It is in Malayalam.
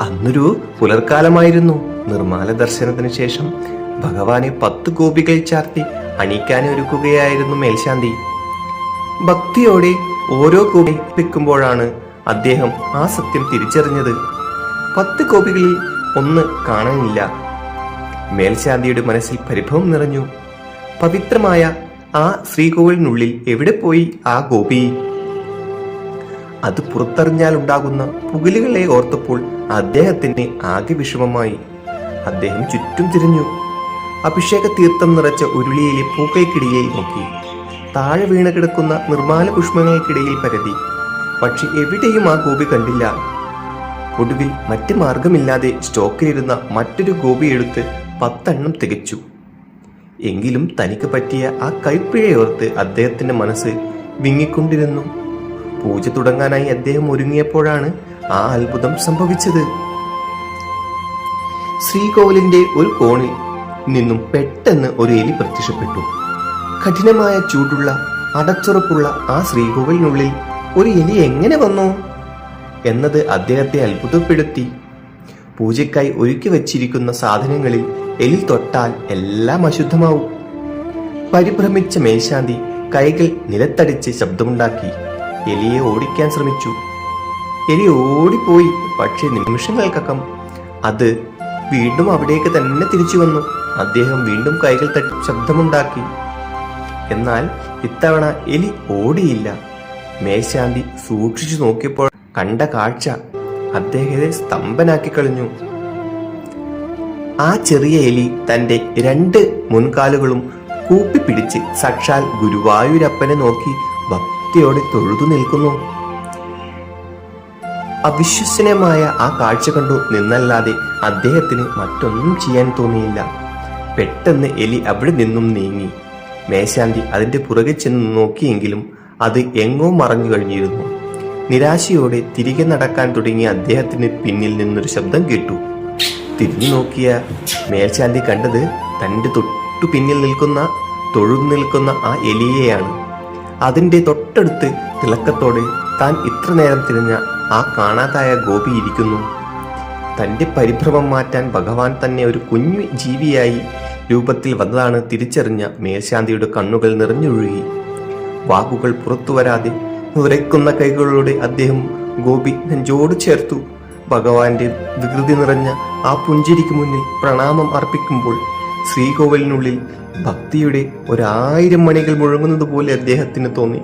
അന്നൊരു പുലർക്കാലമായിരുന്നു. നിർമ്മാല ദർശനത്തിന് ശേഷം ഭഗവാനെ 10 ഗോപികൾ ചാർത്തി അണിയിക്കാനൊരുക്കുകയായിരുന്നു മേൽശാന്തി. ഭക്തിയോടെ ഓരോ ഗോപി വെക്കുമ്പോഴാണ് അദ്ദേഹം ആ സത്യം തിരിച്ചറിഞ്ഞത്. 10 ഗോപികളിൽ ഒന്ന് കാണാനില്ല. മേൽശാന്തിയുടെ മനസ്സിൽ പരിഭവം നിറഞ്ഞു. പവിത്രമായ ആ ശ്രീകോവിലിനുള്ളിൽ എവിടെ പോയി ആ ഗോപി? അത് പുറത്തറിഞ്ഞാൽ ഉണ്ടാകുന്ന പുകിലുകളെ ഓർത്തപ്പോൾ അദ്ദേഹത്തിന് ആകെ വിഷമമായി. അദ്ദേഹം ചുറ്റും തിരിഞ്ഞു. അഭിഷേക തീർത്ഥം നിറച്ച ഉരുളിയിലെ പൂക്കൾക്കിടയിൽ നോക്കി. താഴെ വീണ് കിടക്കുന്ന നിർമ്മാല പുഷ്പങ്ങൾക്കിടയിൽ പരതി. പക്ഷെ എവിടെയും ആ ഗോപി കണ്ടില്ല. ഒടുവിൽ മറ്റ് മാർഗമില്ലാതെ സ്റ്റോക്കിലിരുന്ന മറ്റൊരു ഗോപി എടുത്ത് 10 എണ്ണം തികച്ചു. എങ്കിലും തനിക്ക് പറ്റിയ ആ കൈപ്പിഴയോർത്ത് അദ്ദേഹത്തിന്റെ മനസ്സ് വിങ്ങിക്കൊണ്ടിരുന്നു. പൂജ തുടങ്ങാനായി അദ്ദേഹം ഒരുങ്ങിയപ്പോഴാണ് ആ അത്ഭുതം സംഭവിച്ചത്. ശ്രീകോവിലിന്റെ ഒരു കോണിൽ നിന്നും പെട്ടെന്ന് ഒരു എലി പ്രത്യക്ഷപ്പെട്ടു. കഠിനമായ ചൂടുള്ള അടച്ചുറപ്പുള്ള ആ ശ്രീകോവിലിനുള്ളിൽ ഒരു എലി എങ്ങനെ വന്നു എന്നത് അദ്ദേഹത്തെ അത്ഭുതപ്പെടുത്തി. പൂജയ്ക്കായി ഒരുക്കി വച്ചിരിക്കുന്ന സാധനങ്ങളിൽ എലി തൊട്ടാൽ എല്ലാം അശുദ്ധമാവും. പരിഭ്രമിച്ച മേൽശാന്തി കൈകൾ നിലത്തടിച്ച് ശബ്ദമുണ്ടാക്കി എലിയെ ഓടിക്കാൻ ശ്രമിച്ചു. എലി ഓടിപ്പോയി. പക്ഷെ നിമിഷങ്ങൾക്കകം അത് വീണ്ടും അവിടേക്ക് തന്നെ തിരിച്ചു വന്നു. അദ്ദേഹം വീണ്ടും കൈകൾ തട്ടി ശബ്ദമുണ്ടാക്കി. എന്നാൽ ഇത്തവണ എലി ഓടിയില്ല. മേൽശാന്തി സൂക്ഷിച്ചു നോക്കിയപ്പോൾ കണ്ട കാഴ്ച അദ്ദേഹത്തെ സ്തംഭനാക്കി കളഞ്ഞു. ആ ചെറിയ എലി തന്റെ 2 മുൻകാലുകളും കൂപ്പിപ്പിടിച്ച് സാക്ഷാൽ ഗുരുവായൂരപ്പനെ നോക്കി ഭക്തിയോടെ തൊഴുതു നിൽക്കുന്നു. അവിശ്വസനീയമായ ആ കാഴ്ച കണ്ടു നിന്നല്ലാതെ അദ്ദേഹത്തിന് മറ്റൊന്നും ചെയ്യാൻ തോന്നിയില്ല. പെട്ടെന്ന് എലി അവിടെ നിന്നും നീങ്ങി. മേൽശാന്തി അതിന്റെ പുറകെ ചെന്ന് നോക്കിയെങ്കിലും അത് എങ്ങോ മറഞ്ഞു കഴിഞ്ഞിരുന്നു. നിരാശയോടെ തിരികെ നടക്കാൻ തുടങ്ങിയ അദ്ദേഹത്തിന് പിന്നിൽ നിന്നൊരു ശബ്ദം കേട്ടു. തിരിഞ്ഞു നോക്കിയ മേൽശാന്തി കണ്ടത് തന്റെ തൊട്ടു പിന്നിൽ തൊഴുതു നിൽക്കുന്ന ആ എലിയെയാണ്. അതിന്റെ തൊട്ടടുത്ത് തിളക്കത്തോടെ താൻ ഇത്ര നേരം തിരിഞ്ഞ ആ കാണാതായ ഗോപി ഇരിക്കുന്നു. തന്റെ പരിഭ്രമം മാറ്റാൻ ഭഗവാൻ തന്നെ ഒരു കുഞ്ഞു ജീവിയായി രൂപത്തിൽ വന്നതാണ് തിരിച്ചറിഞ്ഞ മേൽശാന്തിയുടെ കണ്ണുകൾ നിറഞ്ഞൊഴുകി. വാക്കുകൾ പുറത്തു വരാതെ ഉരയ്ക്കുന്ന കൈകളോടെ അദ്ദേഹം ഗോപി നെഞ്ചോട് ചേർത്തു. ഭഗവാന്റെ വികൃതി നിറഞ്ഞ ആ പുഞ്ചിരിക്ക് മുന്നിൽ പ്രണാമം അർപ്പിക്കുമ്പോൾ ശ്രീകോവിലിനുള്ളിൽ ഭക്തിയുടെ 1000 മണികൾ മുഴങ്ങുന്നത് പോലെ അദ്ദേഹത്തിന് തോന്നി.